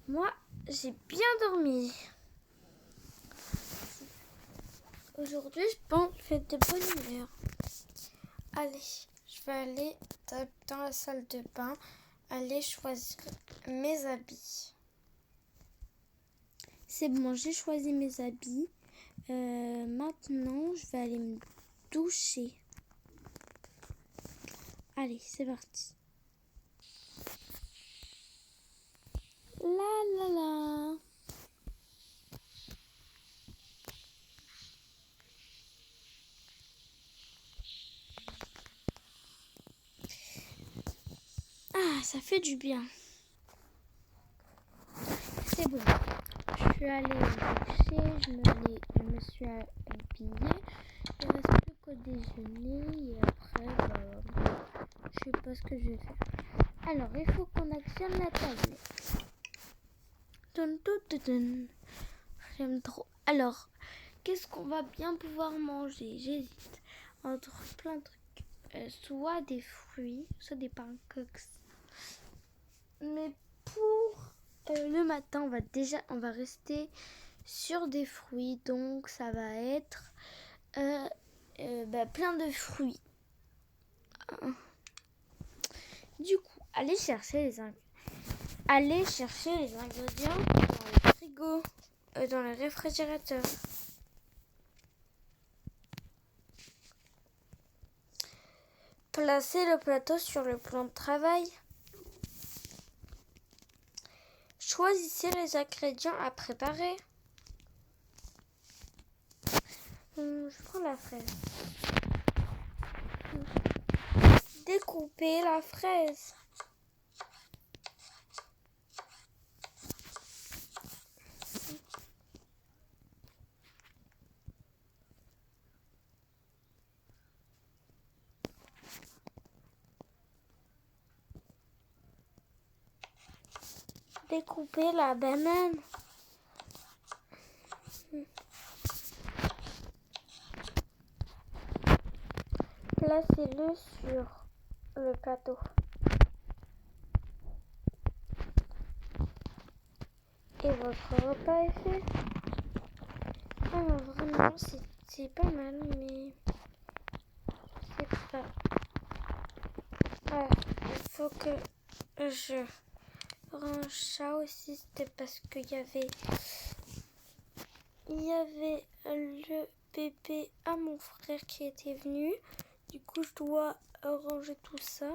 Moi, j'ai bien dormi. Aujourd'hui, je pense que je fais de bonne humeur. Allez, je vais aller dans la salle de bain, aller choisir mes habits. C'est bon, j'ai choisi mes habits. Maintenant, je vais aller me doucher. Allez, c'est parti. La la la. Ah, ça fait du bien. C'est bon. Je suis allée me doucher, je me suis habillée. Il ne reste plus qu'au déjeuner et après, je sais pas ce que je vais faire. Alors, il faut qu'on actionne la tablette. J'aime trop. Alors, qu'est-ce qu'on va bien pouvoir manger? J'hésite entre plein de trucs. Soit des fruits, soit des pancakes. Mais pour le matin, on va rester sur des fruits. Donc, ça va être plein de fruits. Du coup, allez chercher les ingrédients dans le frigo, dans le réfrigérateur. Placez le plateau sur le plan de travail. Choisissez les ingrédients à préparer. Je prends la fraise. Découpez la fraise. Découpez la banane. Placez-le sur le plateau. Et votre repas est fait. Alors vraiment, c'est pas mal, mais je sais pas. Il faut que je range ça aussi. C'était parce qu'il y avait le bébé à mon frère qui était venu. Du coup, je dois ranger tout ça.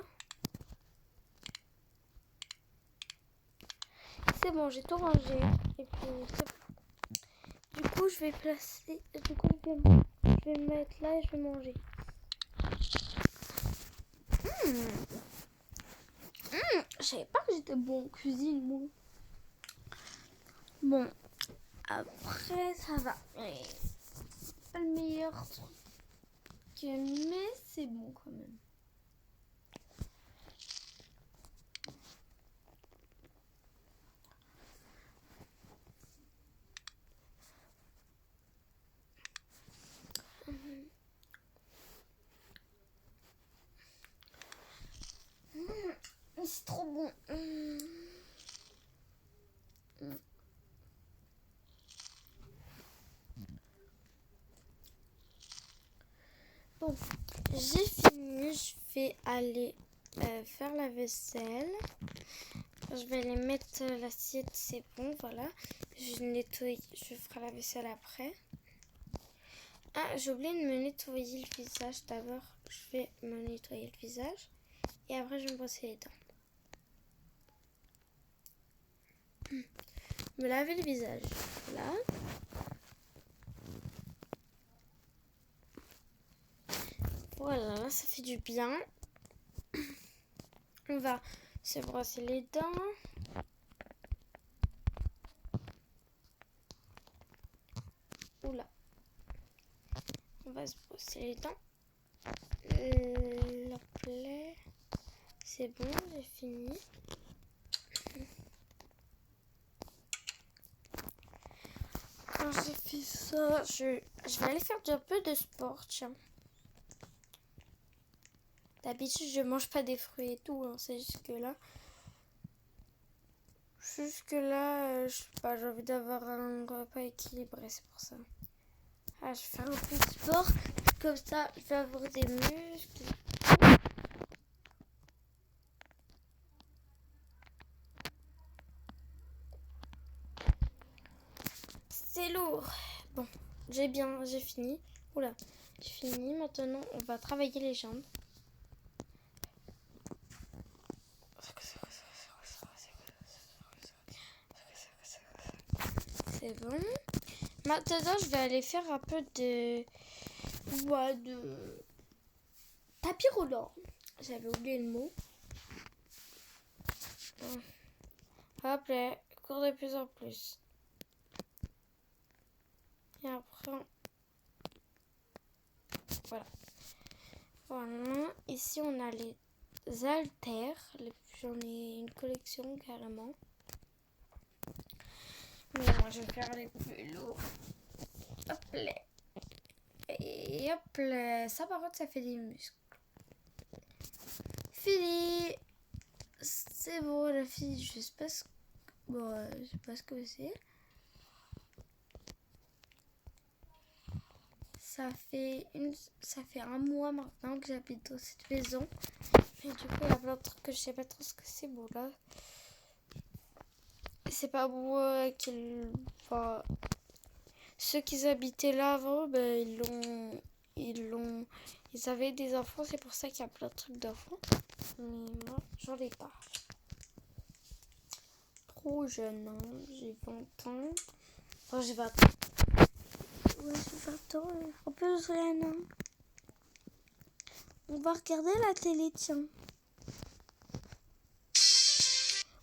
C'est bon, j'ai tout rangé. Et puis, c'est bon. Du coup, je vais me mettre là et je vais manger. Je savais pas que j'étais bon en cuisine, moi. Bon, après, ça va. Pas le meilleur truc, mais c'est bon quand même. C'est trop bon. Bon, j'ai fini. Je vais aller faire la vaisselle. Je vais aller mettre l'assiette, c'est bon, voilà. Je ferai la vaisselle après. Ah, j'ai oublié de me nettoyer le visage. D'abord, je vais me nettoyer le visage. Et après, je vais me brosser les dents. Me laver le visage. Là. Voilà, là, ça fait du bien. On va se brosser les dents. Oula. On va se brosser les dents. La plaie. C'est bon, j'ai fini. Quand j'ai fait ça, je vais aller faire un peu de sport, tiens. D'habitude, je mange pas des fruits et tout, hein, c'est juste que là, Juste que là, je sais pas, j'ai envie d'avoir un repas équilibré, c'est pour ça. Ah, je vais faire un peu de sport, comme ça je vais avoir des muscles. C'est lourd. Bon, j'ai fini. Oula, j'ai fini. Maintenant, on va travailler les jambes. C'est bon. Maintenant, je vais aller faire un peu de tapis roulant. J'avais oublié le mot. Hop là, cours de plus en plus. Et après, voilà. Voilà. Ici, on a les haltères. J'en ai une collection carrément. Mais moi, je vais faire les plus lourds. Hop là. Et hop là. Ça, par contre, ça fait des muscles. Fini. C'est bon, la fille. Je sais pas ce que c'est. Ça fait un mois maintenant que j'habite dans cette maison. Et du coup, il y a plein de trucs que je sais pas trop ce que c'est. Bon, là, c'est pas moi enfin, ceux qui habitaient là avant, ben, ils avaient des enfants. C'est pour ça qu'il y a plein de trucs d'enfants. Mais moi, j'en ai pas. Trop jeune, hein. J'ai 20 ans. Enfin, j'ai 20 ans. Ouais, j'ai 20 ans. Un peu jeune, hein. On va regarder la télé, tiens.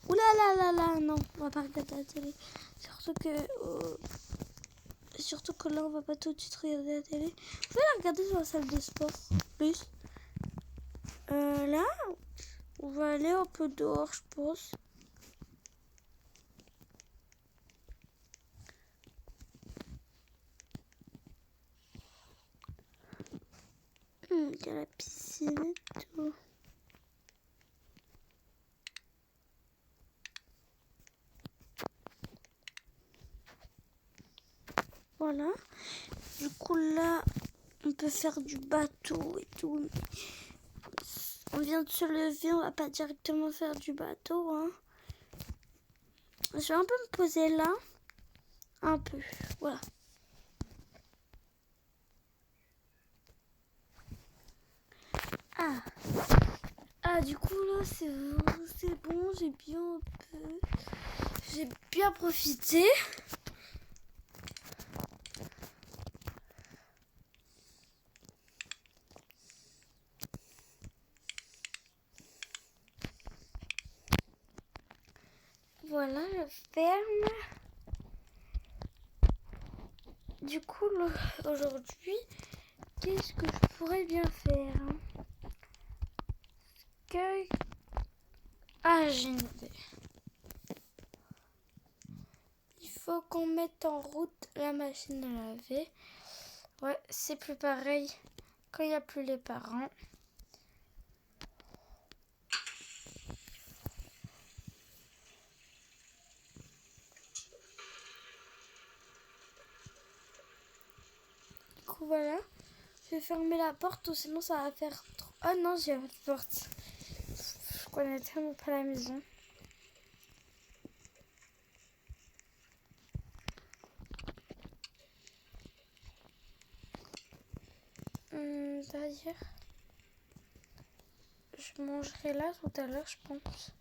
Oula là là là, non, on va pas regarder la télé. Surtout que là, on va pas tout de suite regarder la télé. Vous pouvez la regarder dans la salle de sport, plus. Là, on va aller un peu dehors, je pense. Il y a la piscine et tout. Voilà. Du coup, là, on peut faire du bateau et tout. On vient de se lever, on va pas directement faire du bateau, hein. Je vais un peu me poser là. Un peu, voilà. Du coup, là, c'est bon, j'ai bien profité. Voilà, la ferme. Du coup, aujourd'hui, qu'est-ce que je pourrais bien faire, hein? J'ai une idée. Il faut qu'on mette en route la machine à laver. Ouais, c'est plus pareil quand il n'y a plus les parents. Du coup, voilà. Je vais fermer la porte ou sinon ça va faire trop... Oh non, j'ai la porte. Je connais tellement pas la maison. D'ailleurs, je mangerai là tout à l'heure, je pense.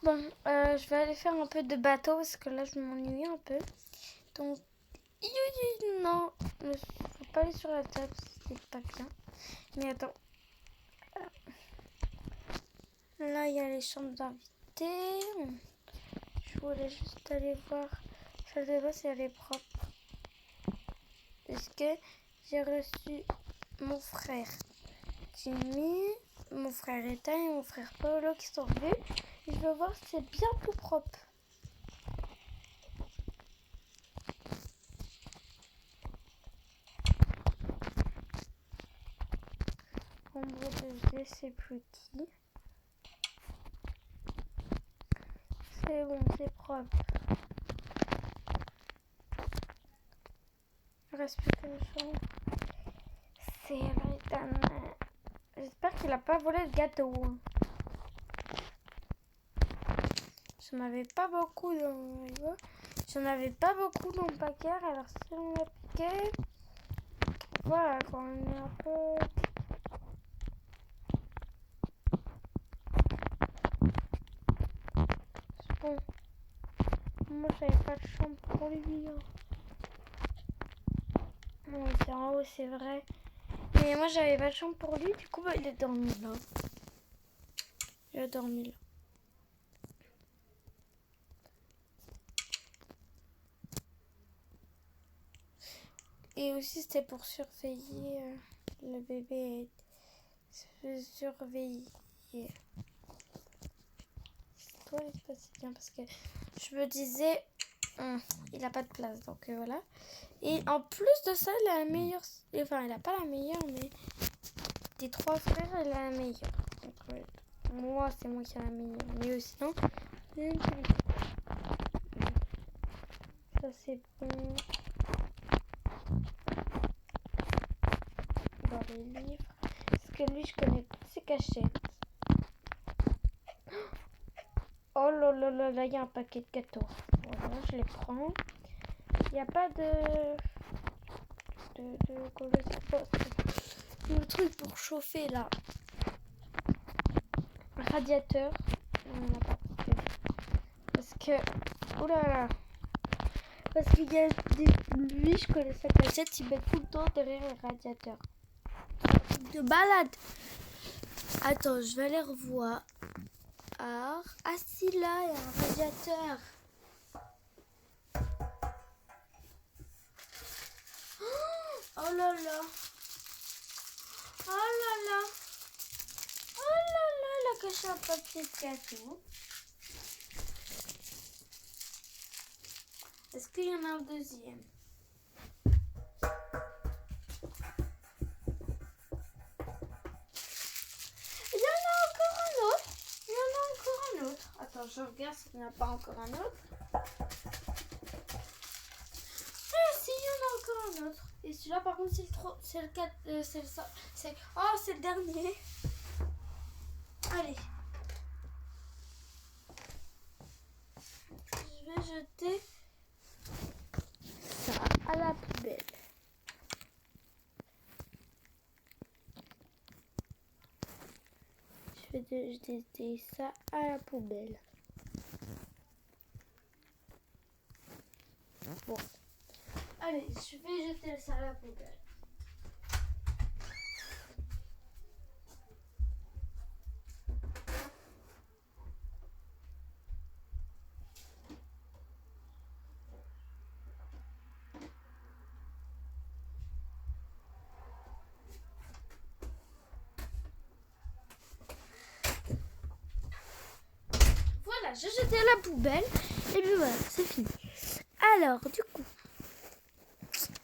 Bon, je vais aller faire un peu de bateau parce que là, je m'ennuie un peu. Donc, non, il ne faut pas aller sur la table, c'est pas bien. Mais attends. Là, il y a les chambres d'invités. Je voulais juste aller voir. La salle de bain, si elle est propre. Parce que j'ai reçu mon frère Jimmy, mon frère Ethan et mon frère Paolo qui sont venus. Et je veux voir si c'est bien plus propre. Bon, chambre de je sais plus qui. C'est bon, c'est propre. Il reste plus qu'une chambre. C'est Ethan. J'espère qu'il a pas volé le gâteau. J'en avais pas beaucoup dans le paquet. Alors si on a piqué, voilà quoi, on est un peu. Bon, moi j'avais pas de chambre pour lui. Non, il était en haut, c'est vrai. Mais moi j'avais pas de chambre pour lui, du coup il a dormi là. Il a dormi là. Et aussi c'était pour surveiller le bébé. Surveiller. Toi, il se passait bien parce que je me disais, il a pas de place, donc voilà. Et en plus de ça, il a la meilleure. Enfin, il a pas la meilleure, mais des 3 frères, il a la meilleure. Donc, moi, c'est moi qui ai la meilleure. Mais sinon, ça c'est bon. Dans les livres. Parce que lui, je connais pas ses cachettes. Oh là là là là, il y a un paquet de gâteaux. Voilà, je les prends. Il n'y a pas de le truc pour chauffer là. Radiateur. On n'a pas pris. Parce que. Oh là là. Parce qu'il y a lui, je connais sa cachette, il met tout le temps derrière le radiateur. C'est un truc de balade. Attends, je vais aller revoir. Ah si, là, il y a un radiateur. Oh là là. Oh là là. Oh là là, il a caché un papier de gâteau. Est-ce qu'il y en a un deuxième? Il y en a encore un autre. Il y en a encore un autre. Attends, je regarde s'il n'y en a pas encore un autre. Ah si, il y en a encore un autre. Et celui-là, par contre, c'est le 4. C'est le dernier. Allez. Je vais jeter ça à la poubelle. Je vais jeter ça à la poubelle. Bon. Allez, je vais jeter ça à la poubelle. Voilà, j'ai jeté à la poubelle. Et puis voilà, c'est fini. Alors, du coup,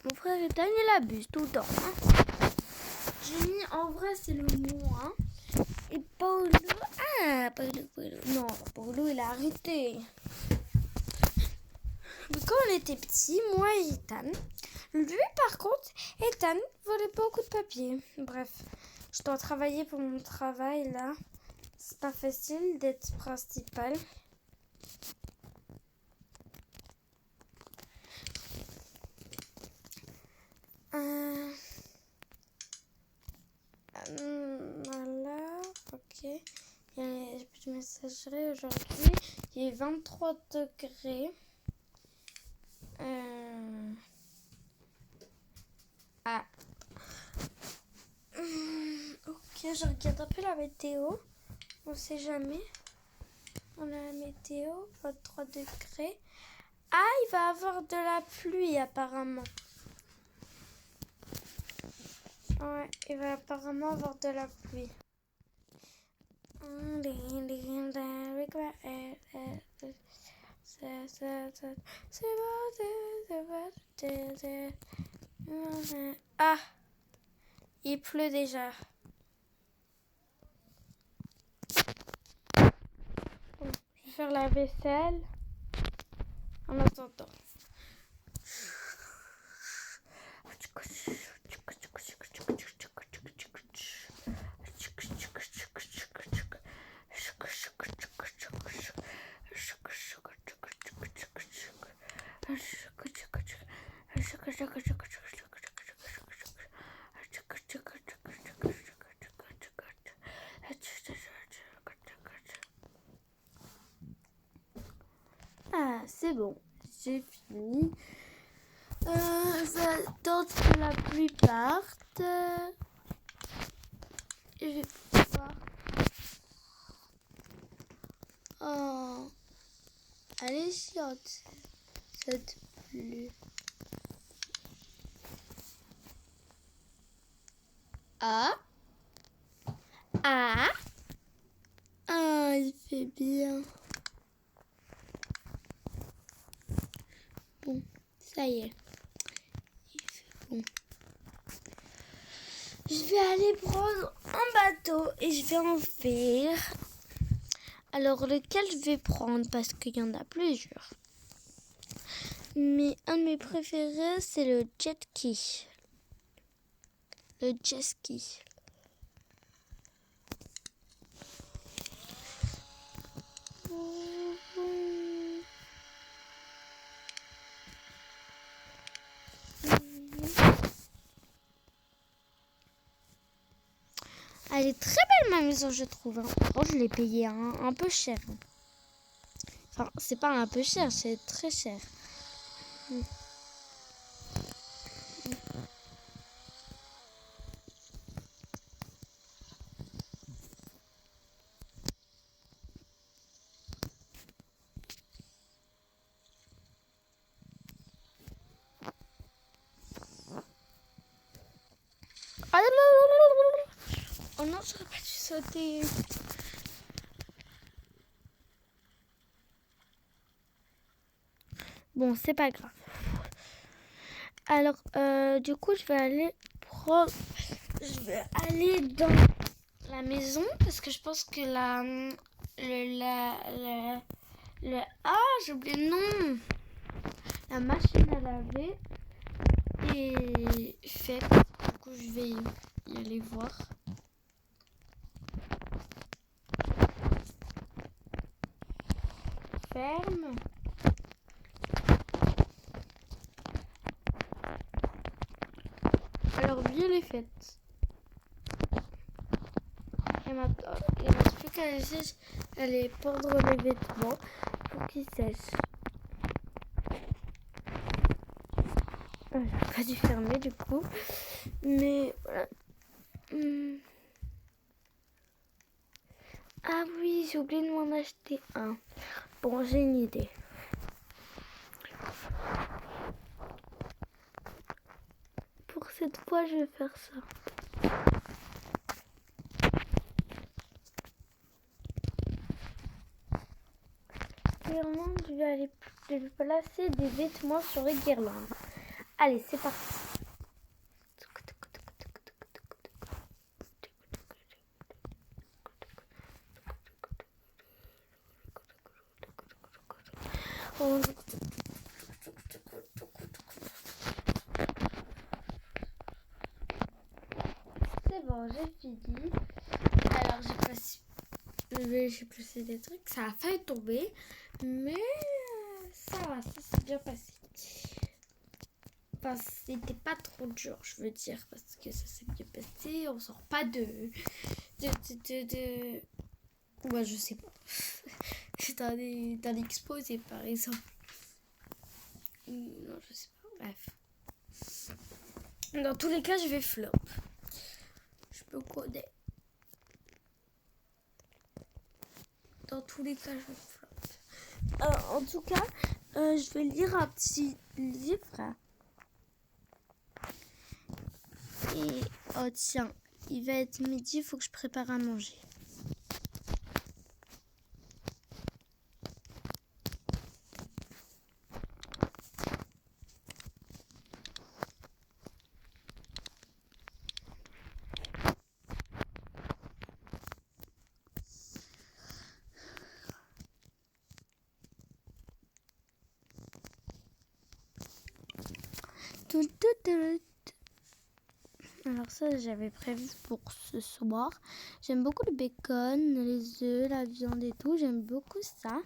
mon frère Ethan, il abuse tout le temps. Hein. J'ai mis, en vrai, c'est le moins. Et Paulo, non, Paulo, il a arrêté. Mais quand on était petits, moi et Ethan, lui, par contre, Ethan volait beaucoup de papier. Bref, je dois travailler pour mon travail, là. C'est pas facile d'être principal. Voilà, ok. Il y a plus de messagerie aujourd'hui. Il est 23 degrés. Ok, je regarde un peu la météo. On sait jamais. On a la météo, 23 degrés. Ah, il va y avoir de la pluie apparemment. Ouais, il va apparemment avoir de la pluie. Ah, il pleut déjà. faire la vaisselle en attendant. Ah, c'est bon, j'ai fini. J'attends que la pluie parte. Je vais pouvoir... Oh, elle est chiante, cette pluie. Ah, ah, ah, il fait bien. Bon, ça y est. Il fait bon. Je vais aller prendre un bateau et je vais en faire. Alors, lequel je vais prendre? Parce qu'il y en a plusieurs. Mais un de mes préférés, c'est le jet ski. Le jet ski. Elle est très belle ma maison, je trouve. Bon, je l'ai payée un peu cher. Enfin, c'est pas un peu cher, c'est très cher. Oh non, j'aurais pas dû sauter. Bon, c'est pas grave. Alors, du coup, je vais aller dans la maison parce que je pense que j'ai oublié le nom. La machine à laver est faite. Du coup, je vais y aller voir. Ferme. Alors bien les faites. Et maintenant, il ne reste plus qu'à aller pendre les vêtements pour qu'ils sèchent. J'ai pas dû fermer du coup. Mais voilà. Ah oui, j'ai oublié de m'en acheter un. Bon, j'ai une idée. Pour cette fois, je vais faire ça. Guirlande, je vais aller placer des vêtements sur les guirlandes. Allez, c'est parti. C'est bon, j'ai fini. Alors j'ai placé des trucs, ça a failli tomber, mais ça va, ça s'est bien passé. Enfin, c'était pas trop dur, je veux dire, parce que ça s'est bien passé, on sort pas de... Ouais, je sais pas. Dans l'exposé, par exemple. Non, je sais pas, bref. Dans tous les cas, je vais flop. Je peux coder. Dans tous les cas, je vais flop. En tout cas, je vais lire un petit livre. Et, oh tiens, il va être midi, il faut que je prépare à manger. Alors ça, j'avais prévu pour ce soir. J'aime beaucoup le bacon, les œufs, la viande et tout. J'aime beaucoup ça.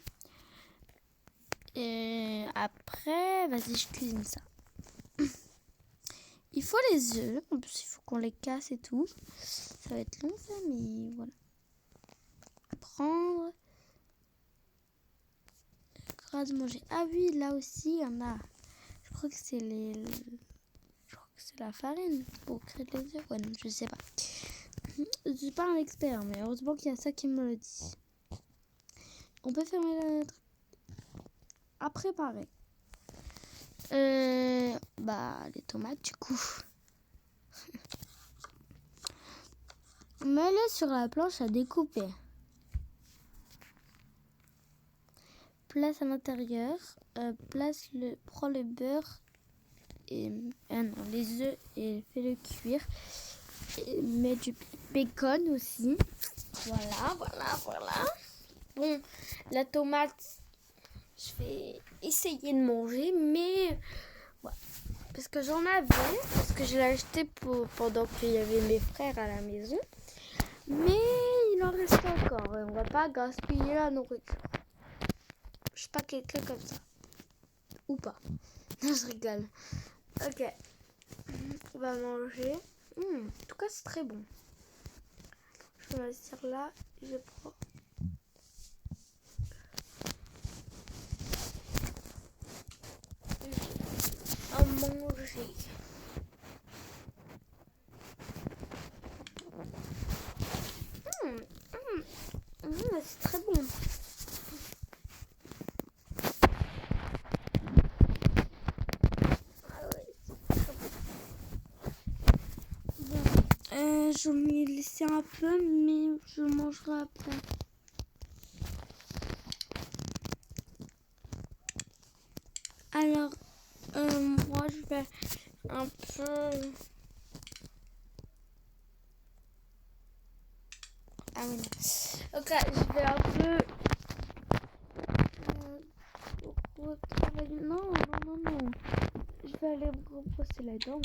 Et après, vas-y, je cuisine ça. Il faut les œufs. En plus, il faut qu'on les casse et tout. Ça va être long ça, mais voilà. Prendre. Gras de manger. Ah oui, là aussi, il y en a. Je crois que c'est c'est la farine pour créer les œufs. Ouais, non, je sais pas. Je suis pas un expert, mais heureusement qu'il y a ça qui me le dit. On peut fermer la lettre à préparer. Les tomates du coup. Mets-les sur la planche à découper. Place à l'intérieur. Prends le beurre et les œufs et fais-le cuire. Et mets du bacon aussi. Voilà. Bon, la tomate, je vais essayer de manger, mais voilà. Parce que j'en avais, parce que je l'ai acheté pendant qu'il y avait mes frères à la maison. Mais il en reste encore. On va pas gaspiller la nourriture. Je suis pas quelqu'un comme ça. Ou pas. Je rigole. Ok. On va manger. En tout cas, c'est très bon. Je vais m'asseoir là. Je prends. À manger. C'est très bon. Je m'y laissé un peu, mais je mangerai après. Alors, moi je vais un peu... Ah oui, non. Ok, je vais un peu... retravailler... Non. Je vais aller me rebrosser la dent.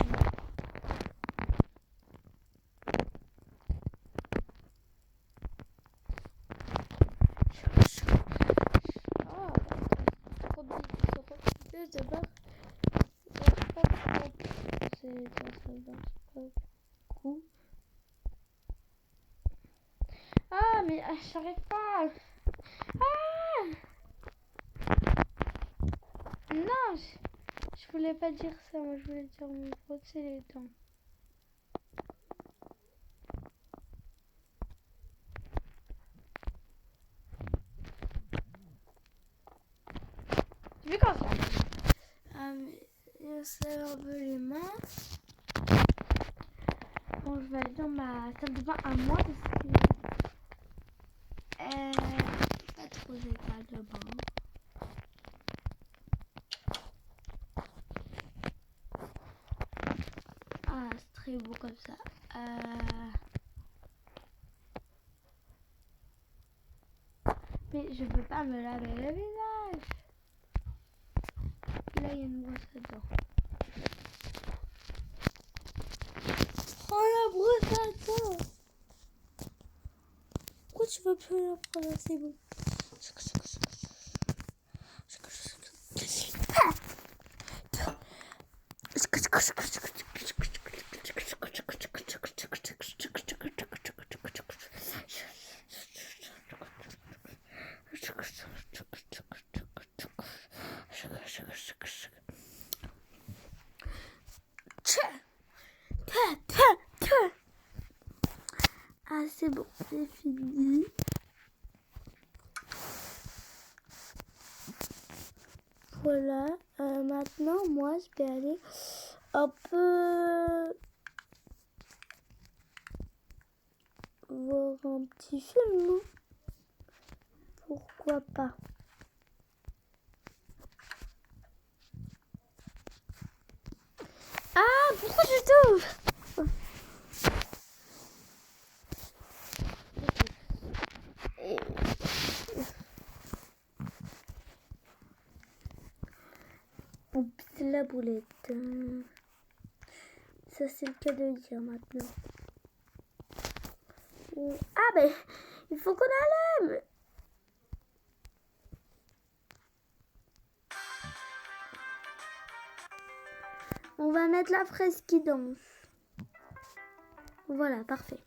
Ah, mais j'arrive pas. Non, je voulais pas dire ça. Moi, je voulais dire me brosser les dents. Tu veux comme ça? Ah, mais je sais un peu les mains. Bon, je vais aller dans ma salle de bain à moi parce que pas trop de salle de bain. Ah, c'est très beau comme ça. Mais je peux pas me laver le visage. Là, il y a une brosse à dents. Prends la brosse à dents. Pourquoi tu veux plus la prendre? C'est bon. Ah, c'est bon, c'est fini. Voilà, maintenant, moi, je vais aller un peu voir un petit film, non? Pourquoi pas? Ah, pourquoi je t'ouvre? On pisse la boulette. Ça, c'est le cas de le dire maintenant. Ah, ben, il faut qu'on allume. On va mettre la fraise qui danse. Voilà, parfait.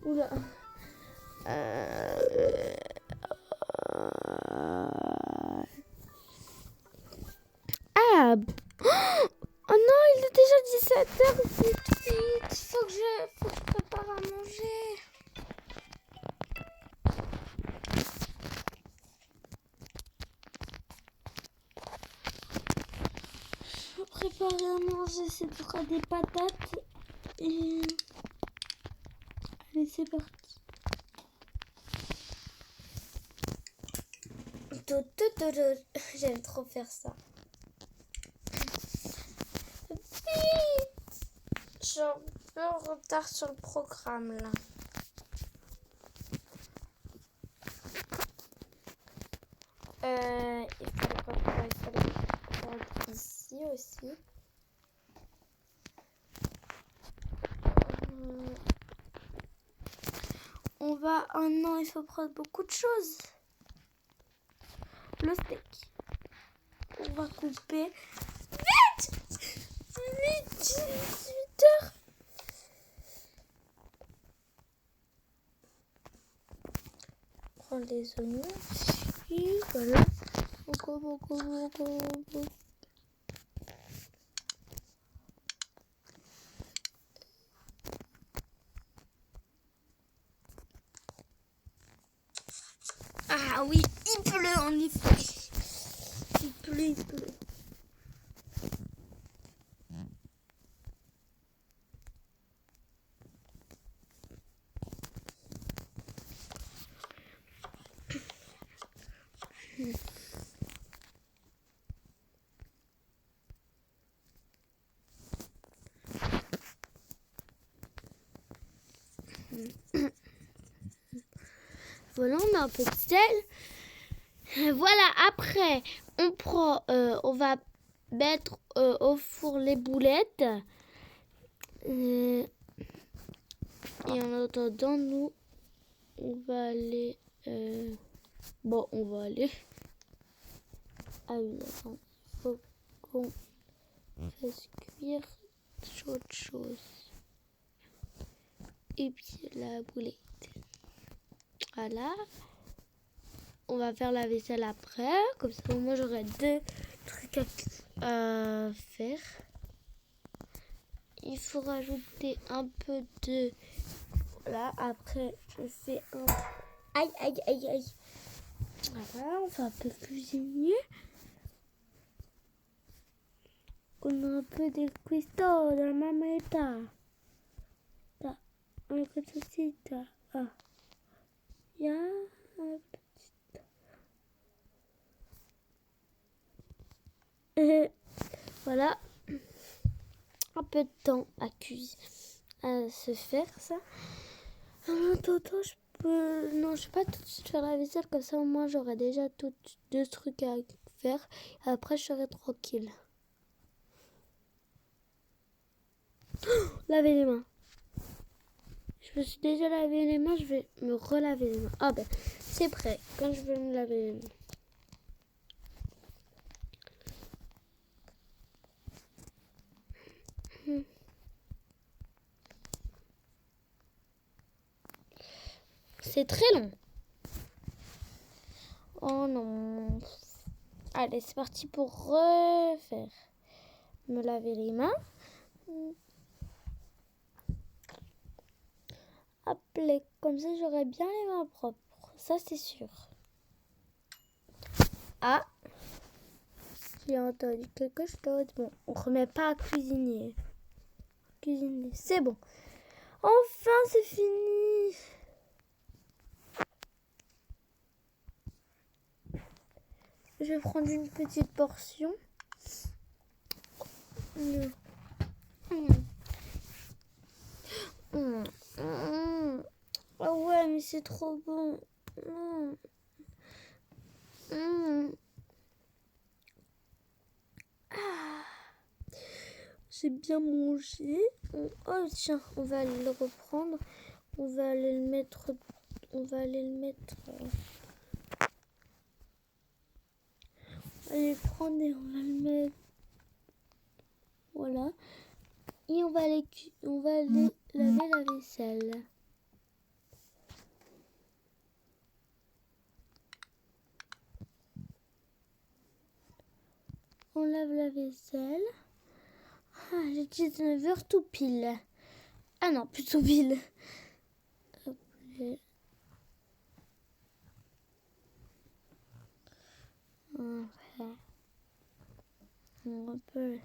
Oula. Ah. Oh non, il est déjà 17h. Vite, vite. Faut que je prépare à manger. Je vais préparer à manger. C'est pour des patates. Et... Allez, c'est parti. J'aime trop faire ça. Je suis un peu en retard sur le programme là. Il fallait faire ici aussi. On va... Oh non, il faut prendre beaucoup de choses. Le steak. On va couper. Vite! Vite! 18h. Prendre les oignons. Et voilà. Ah oui, il pleut en effet. Il pleut. Voilà, on a un peu de sel. Voilà, après, on va mettre au four les boulettes. Et en attendant, nous, on va aller... on va aller... Ah oui, attends, il faut qu'on fasse cuire autre chose. Et puis la boulette. Voilà. On va faire la vaisselle après. Comme ça, moi, j'aurai 2 trucs à faire. Il faut rajouter un peu de... Voilà. Après, je fais un... Aïe. Voilà, on fait un peu cuisiner. On a un peu de questo de la mameta. Una cosita. Ah. Ya. Voilà. Un peu de temps à se faire ça. Attends, je peux... Non, je vais pas tout de suite faire la vaisselle. Comme ça, au moins, j'aurai déjà 2 trucs à faire. Après, je serai tranquille. Laver les mains. Je me suis déjà lavé les mains. Je vais me relaver les mains. Ah ben, c'est prêt. Quand je vais me laver les mains. C'est très long. Oh non. Allez, c'est parti pour refaire. Me laver les mains. Hop, comme ça, j'aurai bien les mains propres. ça c'est sûr. Ah, j'ai entendu quelque chose. Bon, on remet pas à cuisiner. Cuisiner, c'est bon. Enfin, c'est fini. Je vais prendre une petite portion. Ah ouais, mais c'est trop bon. J'ai bien mangé. Oh tiens, on va aller le reprendre. On va aller le mettre. On va aller le mettre. On va aller le prendre et on va le mettre. Voilà. Et on va aller laver la vaisselle. On lave la vaisselle. Ah, j'ai 19h tout pile. Ah non, plutôt pile. On peut.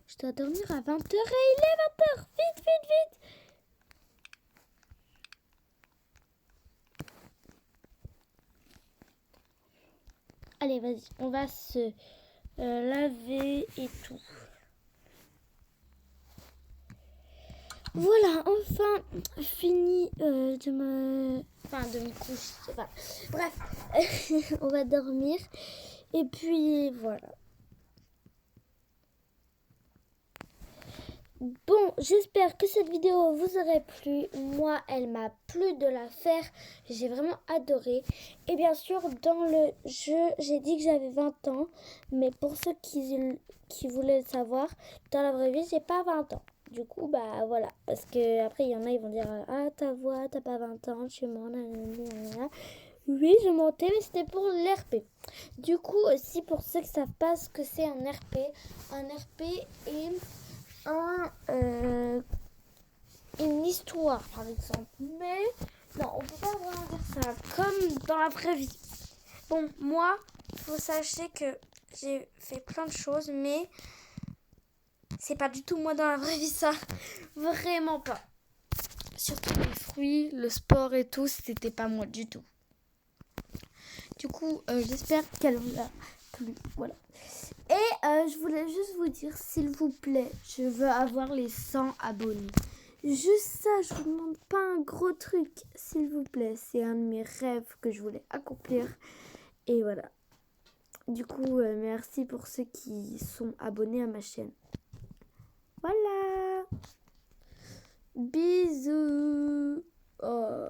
Je dois dormir à 20h et il est 20h. Vite, vite, vite. Allez, vas-y, on va se laver et tout. Voilà, enfin fini de me coucher. Enfin, bref, on va dormir. Et puis voilà. Bon, j'espère que cette vidéo vous aurait plu. Moi, elle m'a plu de la faire. J'ai vraiment adoré. Et bien sûr, dans le jeu, j'ai dit que j'avais 20 ans. Mais pour ceux qui voulaient le savoir, dans la vraie vie, j'ai pas 20 ans. Du coup, bah voilà. Parce que après, il y en a, ils vont dire « Ah, ta voix, t'as pas 20 ans, tu mens, nanana. » Oui, je mentais, mais c'était pour l'RP. Du coup, aussi, pour ceux qui savent pas ce que c'est un RP est une histoire, par exemple. Mais non, on peut pas vraiment dire ça comme dans la vraie vie. Bon, moi, faut sachez que j'ai fait plein de choses, mais c'est pas du tout moi dans la vraie vie, ça. Vraiment pas. Surtout les fruits, le sport et tout, c'était pas moi du tout. Du coup, j'espère qu'elle vous a plu. Voilà. Et je voulais juste vous dire, s'il vous plaît, je veux avoir les 100 abonnés. Juste ça, je vous demande pas un gros truc, s'il vous plaît. C'est un de mes rêves que je voulais accomplir. Et voilà. Du coup, merci pour ceux qui sont abonnés à ma chaîne. Voilà. Bisous. Oh.